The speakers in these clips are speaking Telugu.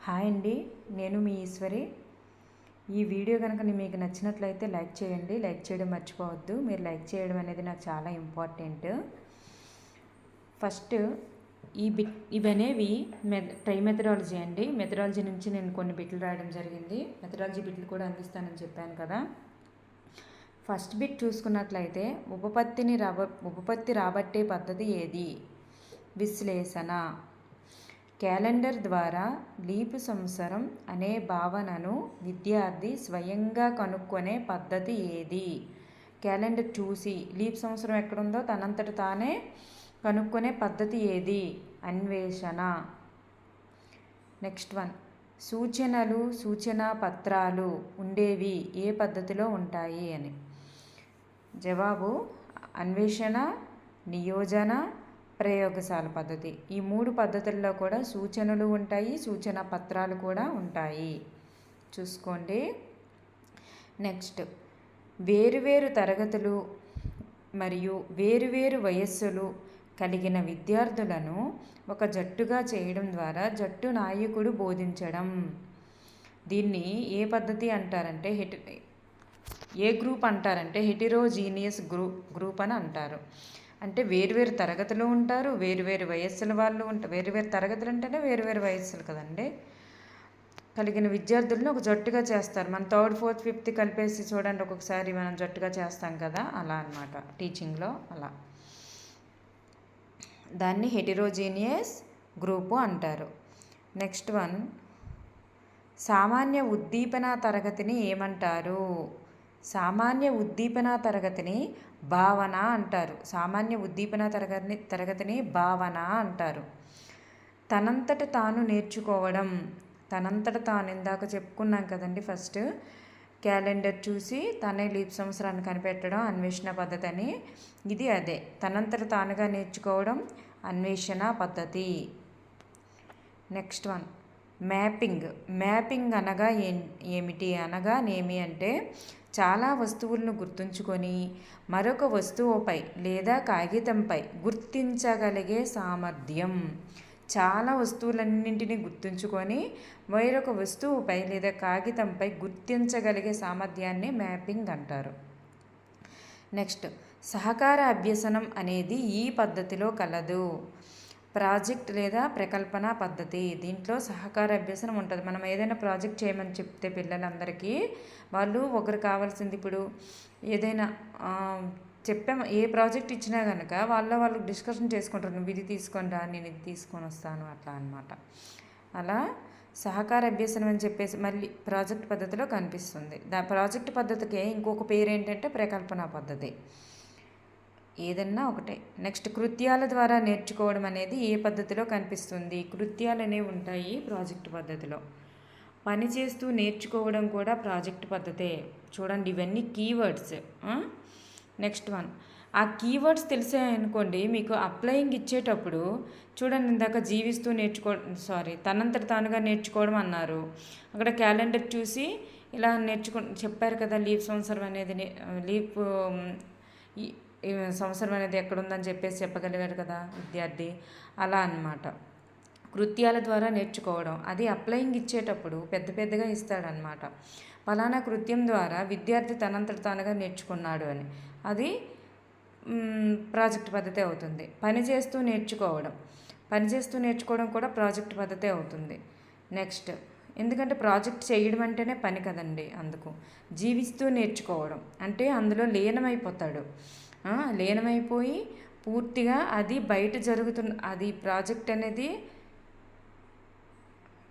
హాయ్ అండి, నేను మీ ఈశ్వరి. ఈ వీడియో కనుక మీకు నచ్చినట్లయితే లైక్ చేయండి. లైక్ చేయడం మర్చిపోవద్దు. మీరు లైక్ చేయడం అనేది నాకు చాలా ఇంపార్టెంట్. ఫస్ట్ ఇవనేవి ట్రై మెథడాలజీ అండి. మెథడాలజీ నుంచి నేను కొన్ని బిట్లు రాయడం జరిగింది. మెథడాలజీ బిట్లు కూడా అందిస్తానని చెప్పాను కదా. ఫస్ట్ బిట్ చూసుకున్నట్లయితే ఉపపత్తి రాబట్టే పద్ధతి ఏది? విశ్లేషణ. క్యాలెండర్ ద్వారా లీపు సంవత్సరం అనే భావనను విద్యార్థి స్వయంగా కనుక్కునే పద్ధతి ఏది? క్యాలెండర్ చూసి లీప్ సంవత్సరం ఎక్కడుందో తనంతట తానే కనుక్కునే పద్ధతి ఏది? అన్వేషణ. నెక్స్ట్ వన్, సూచనా పత్రాలు ఉండేవి ఏ పద్ధతిలో ఉంటాయి అని. జవాబు అన్వేషణ, నియోజన, ప్రయోగశాల పద్ధతి. ఈ మూడు పద్ధతుల్లో కూడా సూచనలు ఉంటాయి, సూచన పత్రాలు కూడా ఉంటాయి. చూసుకోండి. నెక్స్ట్, వేరువేరు తరగతులు మరియు వేరువేరు వయస్సులు కలిగిన విద్యార్థులను ఒక జట్టుగా చేయడం ద్వారా జట్టు నాయకుడు బోధించడం. దీన్ని ఏ పద్ధతి అంటారంటే ఏ గ్రూప్ అంటారంటే హెటిరోజీనియస్ గ్రూప్ అని అంటారు. అంటే వేరువేరు తరగతులు ఉంటారు, వేరువేరు వయస్సుల వాళ్ళు ఉంటారు. వేరువేరు తరగతులు అంటేనే వేరువేరు వయస్సులు కదండి. కలిగిన విద్యార్థులను ఒక జట్టుగా చేస్తారు. మన 3rd, 4th, 5th కలిపేసి చూడండి, ఒక్కొక్కసారి మనం జట్టుగా చేస్తాం కదా, అలా అన్నమాట టీచింగ్లో. అలా దాన్ని హెటిరోజీనియస్ గ్రూపు అంటారు. నెక్స్ట్ వన్, సామాన్య ఉద్దీపన తరగతిని ఏమంటారు? సామాన్య ఉద్దీపన తరగతిని భావన అంటారు. సామాన్య ఉద్దీపన తరగతిని భావన అంటారు. తనంతట తాను నేర్చుకోవడం. తనంతట తాను ఇందాక చెప్పుకున్నాం కదండి. ఫస్ట్ క్యాలెండర్ చూసి తనే లీప్ సంవత్సరాన్ని కనిపెట్టడం అన్వేషణ పద్ధతి అని. ఇది అదే, తనంతట తానుగా నేర్చుకోవడం అన్వేషణ పద్ధతి. నెక్స్ట్ వన్, మ్యాపింగ్ అనగా ఏమిటి? అనగానేమి అంటే చాలా వస్తువులను గుర్తుంచుకొని మరొక వస్తువుపై లేదా కాగితంపై గుర్తించగలిగే సామర్థ్యం. చాలా వస్తువులన్నింటినీ గుర్తుంచుకొని వేరొక వస్తువుపై లేదా కాగితంపై గుర్తించగలిగే సామర్థ్యాన్ని మ్యాపింగ్ అంటారు. నెక్స్ట్, సహకార అభ్యసనం అనేది ఈ పద్ధతిలో కలదు. ప్రాజెక్ట్ లేదా ప్రకల్పన పద్ధతి. దీంట్లో సహకార అభ్యసనం ఉంటుంది. మనం ఏదైనా ప్రాజెక్ట్ చేయమని చెప్తే పిల్లలందరికీ వాళ్ళు ఒకరు కావాల్సింది, ఇప్పుడు ఏదైనా చెప్పాము, ఏ ప్రాజెక్ట్ ఇచ్చినా కనుక వాళ్ళు డిస్కషన్ చేసుకుంటారు. నువ్వు ఇది తీసుకొని రా, నేను ఇది తీసుకొని వస్తాను, అట్లా అనమాట. అలా సహకార అభ్యసనం అని చెప్పేసి మళ్ళీ ప్రాజెక్ట్ పద్ధతిలో కనిపిస్తుంది. ప్రాజెక్ట్ పద్ధతికి ఇంకొక పేరు ఏంటంటే ప్రకల్పన పద్ధతి. ఏదన్నా ఒకటే. నెక్స్ట్, కృత్యాల ద్వారా నేర్చుకోవడం అనేది ఏ పద్ధతిలో కనిపిస్తుంది? కృత్యాలు అనేవి ఉంటాయి ప్రాజెక్ట్ పద్ధతిలో. పని చేస్తూ నేర్చుకోవడం కూడా ప్రాజెక్ట్ పద్ధతే. చూడండి, ఇవన్నీ కీవర్డ్స్. నెక్స్ట్ వన్, ఆ కీవర్డ్స్ తెలిసాయనుకోండి, మీకు అప్లయింగ్ ఇచ్చేటప్పుడు చూడండి, ఇందాక జీవిస్తూ తనంతట తానుగా నేర్చుకోవడం అన్నారు. అక్కడ క్యాలెండర్ చూసి ఇలా చెప్పారు కదా, లీప్ సంవత్సరం అనేది లీప్ సంవత్సరం అనేది ఎక్కడుందని చెప్పేసి చెప్పగలిగారు కదా విద్యార్థి. అలా అన్నమాట. కృత్యాల ద్వారా నేర్చుకోవడం అది అప్లయింగ్ ఇచ్చేటప్పుడు పెద్దగా ఇస్తాడనమాట. ఫలానా కృత్యం ద్వారా విద్యార్థి తనంతట తానుగా నేర్చుకున్నాడు అని. అది ప్రాజెక్ట్ పద్ధతి అవుతుంది. పనిచేస్తూ నేర్చుకోవడం కూడా ప్రాజెక్ట్ పద్ధతి అవుతుంది. నెక్స్ట్, ఎందుకంటే ప్రాజెక్ట్ చేయడం అంటేనే పని కదండి. అందుకు జీవిస్తూ నేర్చుకోవడం అంటే అందులో లీనమైపోతాడు. లీనమైపోయి పూర్తిగా అది బయట అది ప్రాజెక్ట్ అనేది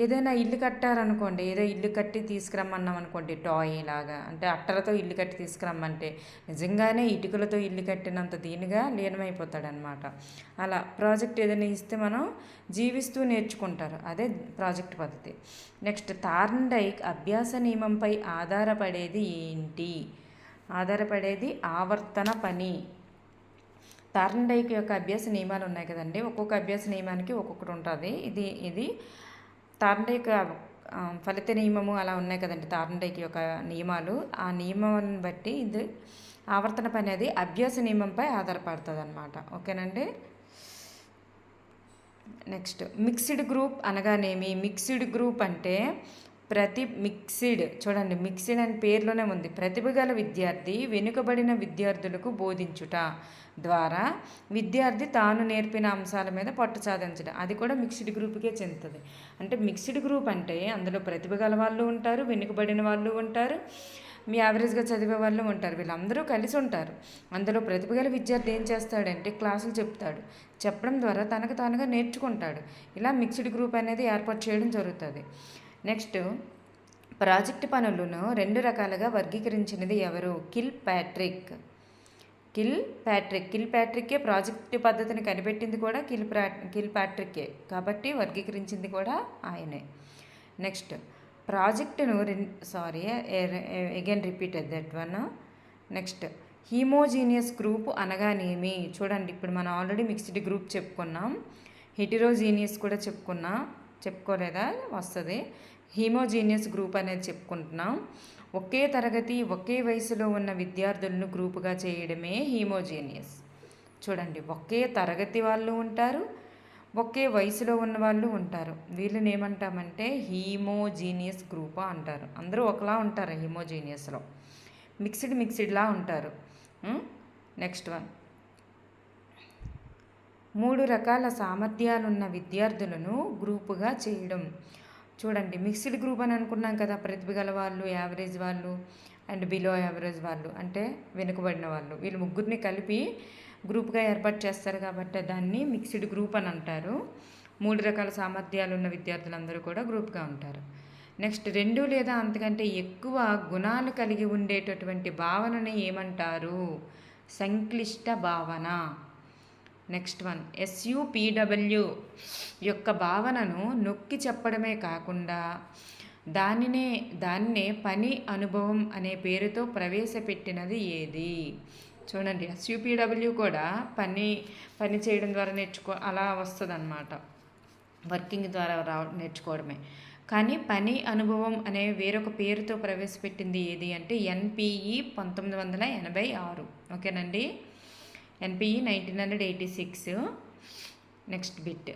ఏదైనా ఇల్లు కట్టారనుకోండి, ఏదో ఇల్లు కట్టి తీసుకురమ్మన్నాం అనుకోండి, టాయ్ లాగా, అంటే అట్టలతో ఇల్లు కట్టి తీసుకురమ్మంటే నిజంగానే ఇటుకలతో ఇల్లు కట్టినంత దీనిగా లీనమైపోతాడనమాట. అలా ప్రాజెక్ట్ ఏదైనా ఇస్తే మనం జీవిస్తూ నేర్చుకుంటారు, అదే ప్రాజెక్ట్ పద్ధతి. నెక్స్ట్, థార్న్డైక్ అభ్యాస నియమంపై ఆధారపడేది ఏంటి? ఆధారపడేది ఆవర్తన పని. థార్న్డైక్ యొక్క అభ్యాస నియమాలు ఉన్నాయి కదండి. ఒక్కొక్క అభ్యాస నియమానికి ఒక్కొక్కటి ఉంటుంది. ఇది థార్న్డైక్ ఫలిత నియమము అలా ఉన్నాయి కదండి. థార్న్డైక్ యొక్క నియమాలు, ఆ నియమాన్ని బట్టి ఇది ఆవర్తన పని అనేది అభ్యాస నియమంపై ఆధారపడుతుంది అన్నమాట. ఓకేనండి. నెక్స్ట్ మిక్స్డ్ గ్రూప్ అనగానేమి? మిక్స్డ్ గ్రూప్ అంటే చూడండి, మిక్స్డ్ అని పేర్లోనే ఉంది. ప్రతిభ గల విద్యార్థి వెనుకబడిన విద్యార్థులకు బోధించుట ద్వారా విద్యార్థి తాను నేర్పిన అంశాల మీద పట్టు సాధించడం, అది కూడా మిక్స్డ్ గ్రూప్కే చెందుతుంది. అంటే మిక్స్డ్ గ్రూప్ అంటే అందులో ప్రతిభ గల వాళ్ళు ఉంటారు, వెనుకబడిన వాళ్ళు ఉంటారు, మీ యావరేజ్గా చదివే వాళ్ళు ఉంటారు, వీళ్ళందరూ కలిసి ఉంటారు. అందులో ప్రతిభ గల విద్యార్థి ఏం చేస్తాడంటే క్లాసులు చెప్తాడు, చెప్పడం ద్వారా తనకు తానుగా నేర్చుకుంటాడు. ఇలా మిక్స్డ్ గ్రూప్ అనేది ఏర్పాటు చేయడం జరుగుతుంది. నెక్స్ట్, ప్రాజెక్ట్ పనులను 2 రకాలుగా వర్గీకరించినది ఎవరు? కిల్ ప్యాట్రిక్కే ప్రాజెక్ట్ పద్ధతిని కనిపెట్టింది కూడా కిల్ ప్యాట్రిక్కే, కాబట్టి వర్గీకరించింది కూడా ఆయనే. నెక్స్ట్, ప్రాజెక్టును again repeated that one. Next, homogeneous group అనగానేమి? చూడండి, ఇప్పుడు మనం ఆల్రెడీ మిక్స్డ్ గ్రూప్ చెప్పుకున్నాం, హెటిరోజీనియస్ కూడా చెప్పుకోలేదా? వస్తుంది. హీమోజీనియస్ గ్రూప్ అనేది చెప్పుకుంటున్నాం. ఒకే తరగతి ఒకే వయసులో ఉన్న విద్యార్థులను గ్రూపుగా చేయడమే హీమోజీనియస్. చూడండి, ఒకే తరగతి వాళ్ళు ఉంటారు, ఒకే వయసులో ఉన్న వాళ్ళు ఉంటారు, వీళ్ళని ఏమంటామంటే హీమోజీనియస్ గ్రూప్ అంటారు. అందరూ ఒకలా ఉంటారు హీమోజీనియస్లో, మిక్స్డ్లా ఉంటారు. నెక్స్ట్ వన్, 3 రకాల సామర్థ్యాలున్న విద్యార్థులను గ్రూపుగా చేయడం. చూడండి, మిక్స్డ్ గ్రూప్ అని అనుకున్నాం కదా, ప్రతిభ గల వాళ్ళు, యావరేజ్ వాళ్ళు అండ్ బిలో యావరేజ్ వాళ్ళు అంటే వెనుకబడిన వాళ్ళు, వీళ్ళు ముగ్గురిని కలిపి గ్రూప్గా ఏర్పాటు చేస్తారు కాబట్టి దాన్ని మిక్స్డ్ గ్రూప్ అని అంటారు. 3 రకాల సామర్థ్యాలు ఉన్న విద్యార్థులందరూ కూడా గ్రూప్గా ఉంటారు. నెక్స్ట్, 2 లేదా అంతకంటే ఎక్కువ గుణాలు కలిగి ఉండేటటువంటి భావనని ఏమంటారు? సంక్లిష్ట భావన. నెక్స్ట్ వన్, SUPW యొక్క భావనను నొక్కి చెప్పడమే కాకుండా దాన్నే పని అనుభవం అనే పేరుతో ప్రవేశపెట్టినది ఏది? చూడండి, SUPW కూడా పని చేయడం ద్వారా అలా వస్తుంది అన్నమాట, వర్కింగ్ ద్వారా నేర్చుకోవడమే. కానీ పని అనుభవం అనే వేరొక పేరుతో ప్రవేశపెట్టింది ఏది అంటే NPE 1986. ఓకేనండి, NPE 1986. నెక్స్ట్ బిట్,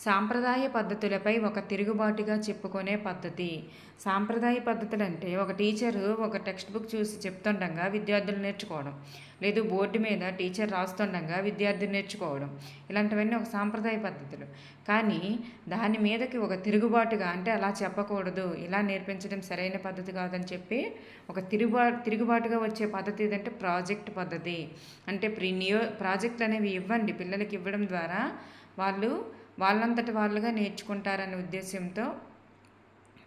సాంప్రదాయ పద్ధతులపై ఒక తిరుగుబాటుగా చెప్పుకునే పద్ధతి. సాంప్రదాయ పద్ధతులు అంటే ఒక టీచరు ఒక టెక్స్ట్ బుక్ చూసి చెప్తుండగా విద్యార్థులు నేర్చుకోవడం, లేదు బోర్డు మీద టీచర్ రాస్తుండగా విద్యార్థులు నేర్చుకోవడం, ఇలాంటివన్నీ ఒక సాంప్రదాయ పద్ధతులు. కానీ దాని మీదకి ఒక తిరుగుబాటుగా, అంటే అలా చెప్పకూడదు, ఇలా నేర్పించడం సరైన పద్ధతి కాదని చెప్పి ఒక తిరుగుబాటుగా వచ్చే పద్ధతి ఏదంటే ప్రాజెక్ట్ పద్ధతి. అంటే ప్రాజెక్టులు అనేవి ఇవ్వండి, పిల్లలకి ఇవ్వడం ద్వారా వాళ్ళంతటి వాళ్ళుగా నేర్చుకుంటారనే ఉద్దేశంతో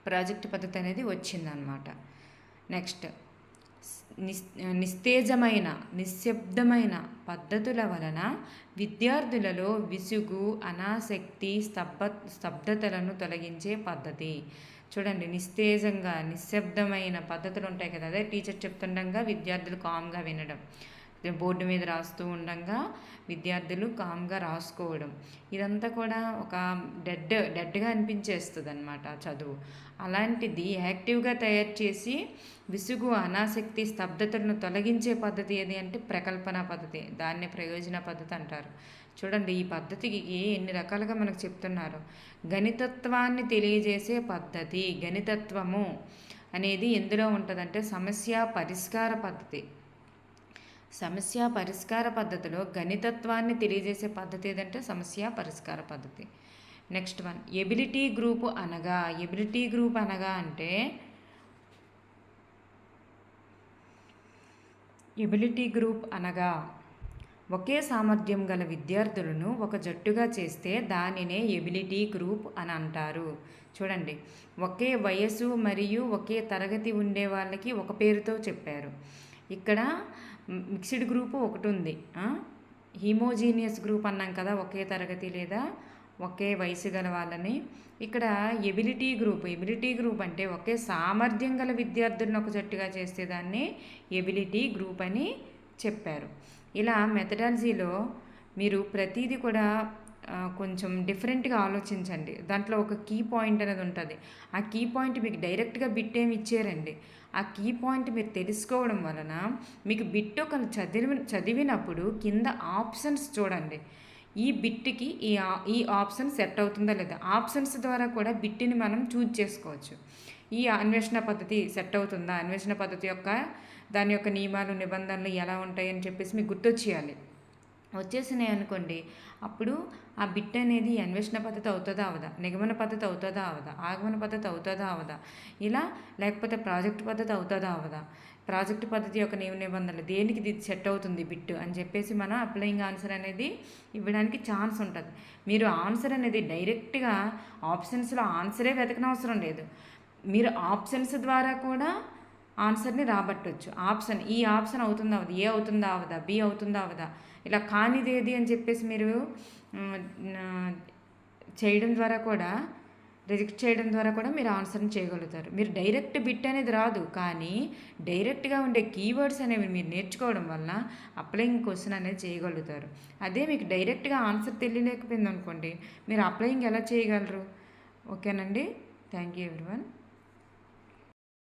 ప్రాజెక్ట్ పద్ధతి అనేది వచ్చిందనమాట. నెక్స్ట్, నిశ్శబ్దమైన పద్ధతుల వలన విద్యార్థులలో విసుగు, అనాసక్తి, స్తబ్దతలను తొలగించే పద్ధతి. చూడండి, నిశ్శబ్దమైన పద్ధతులు ఉంటాయి కదా, అదే టీచర్ చెప్తుండగా విద్యార్థులు కామ్గా వినడం, బోర్డు మీద రాస్తూ ఉండగా విద్యార్థులు కామ్గా రాసుకోవడం, ఇదంతా కూడా ఒక డెడ్గా అనిపించేస్తుంది అన్నమాట చదువు. అలాంటిది యాక్టివ్గా తయారు చేసి విసుగు, అనాసక్తి, స్తబ్దతలను తొలగించే పద్ధతి ఏది అంటే ప్రకల్పన పద్ధతి, దాన్నే ప్రయోజన పద్ధతి అంటారు. చూడండి, ఈ పద్ధతికి ఎన్ని రకాలుగా మనకు చెప్తున్నారు. గణితత్వాన్ని తెలియజేసే పద్ధతి. గణితత్వము అనేది ఎందులో ఉంటుందంటే సమస్య పరిష్కార పద్ధతి. సమస్య పరిష్కార పద్ధతిలో గణితత్వాన్ని తెలియజేసే పద్ధతి ఏదంటే సమస్య పరిష్కార పద్ధతి. నెక్స్ట్ వన్, ఎబిలిటీ గ్రూప్ అనగా అంటే ఎబిలిటీ గ్రూప్ అనగా ఒకే సామర్థ్యం గల విద్యార్థులను ఒక జట్టుగా చేస్తే దానినే ఎబిలిటీ గ్రూప్ అని అంటారు. చూడండి, ఒకే వయసు మరియు ఒకే తరగతి ఉండే వాళ్ళకి ఒక పేరుతో చెప్పారు. ఇక్కడ మిక్స్డ్ గ్రూపు ఒకటి ఉంది, హీమోజీనియస్ గ్రూప్ అన్నాం కదా, ఒకే తరగతి లేదా ఒకే వయసు గల వాళ్ళని. ఇక్కడ ఎబిలిటీ గ్రూప్ అంటే ఒకే సామర్థ్యం గల విద్యార్థులను ఒక జట్టుగా చేస్తే దాన్ని ఎబిలిటీ గ్రూప్ అని చెప్పారు. ఇలా మెథడాలజీలో మీరు ప్రతిదీ కూడా కొంచెం డిఫరెంట్గా ఆలోచించండి. దాంట్లో ఒక కీ పాయింట్ అనేది ఉంటుంది. ఆ కీ పాయింట్ మీకు డైరెక్ట్గా బిట్ ఏమి ఇచ్చారండి, ఆ కీ పాయింట్ మీరు తెలుసుకోవడం వలన మీకు బిట్ ఒక చదివినప్పుడు కింద ఆప్షన్స్ చూడండి, ఈ బిట్కి ఈ ఆప్షన్ సెట్ అవుతుందా లేదా. ఆప్షన్స్ ద్వారా కూడా బిట్ని మనం చూజ్ చేసుకోవచ్చు. ఈ అన్వేషణ పద్ధతి సెట్ అవుతుందా, అన్వేషణ పద్ధతి యొక్క దాని యొక్క నియమాలు నిబంధనలు ఎలా ఉంటాయి అని చెప్పేసి మీకు గుర్తొచ్చేయాలి. వచ్చేసినాయి అనుకోండి, అప్పుడు ఆ బిట్ అనేది అన్వేషణ పద్ధతి అవుతుందా అవదా, నిగమన పద్ధతి అవుతుందా అవదా, ఆగమన పద్ధతి అవుతుందా అవదా, ఇలా లేకపోతే ప్రాజెక్ట్ పద్ధతి అవుతుందా అవదా, ప్రాజెక్ట్ పద్ధతి యొక్క నియమ నిబంధనలు దేనికి ఇది సెట్ అవుతుంది బిట్ అని చెప్పేసి మనం అప్లయింగ్ ఆన్సర్ అనేది ఇవ్వడానికి ఛాన్స్ ఉంటుంది. మీరు ఆన్సర్ అనేది డైరెక్ట్గా ఆప్షన్స్లో ఆన్సరే వెతకనవసరం లేదు. మీరు ఆప్షన్స్ ద్వారా కూడా ఆన్సర్ని రాబట్టవచ్చు. ఈ ఆప్షన్ అవుతుందా అవదా, ఏ అవుతుందా అవదా, బి అవుతుందా అవదా, ఇలా కానిదేది అని చెప్పేసి మీరు చేయడం ద్వారా కూడా, రిజెక్ట్ చేయడం ద్వారా కూడా మీరు ఆన్సర్ని చేయగలుగుతారు. మీరు డైరెక్ట్ బిట్ అనేది రాదు, కానీ డైరెక్ట్గా ఉండే కీవర్డ్స్ అనేవి మీరు నేర్చుకోవడం వల్ల అప్లయింగ్ క్వశ్చన్ అనేది చేయగలుగుతారు. అదే మీకు డైరెక్ట్గా ఆన్సర్ తెలియలేకపోయింది అనుకోండి, మీరు అప్లయింగ్ ఎలా చేయగలరు? ఓకేనండి. Thank you everyone.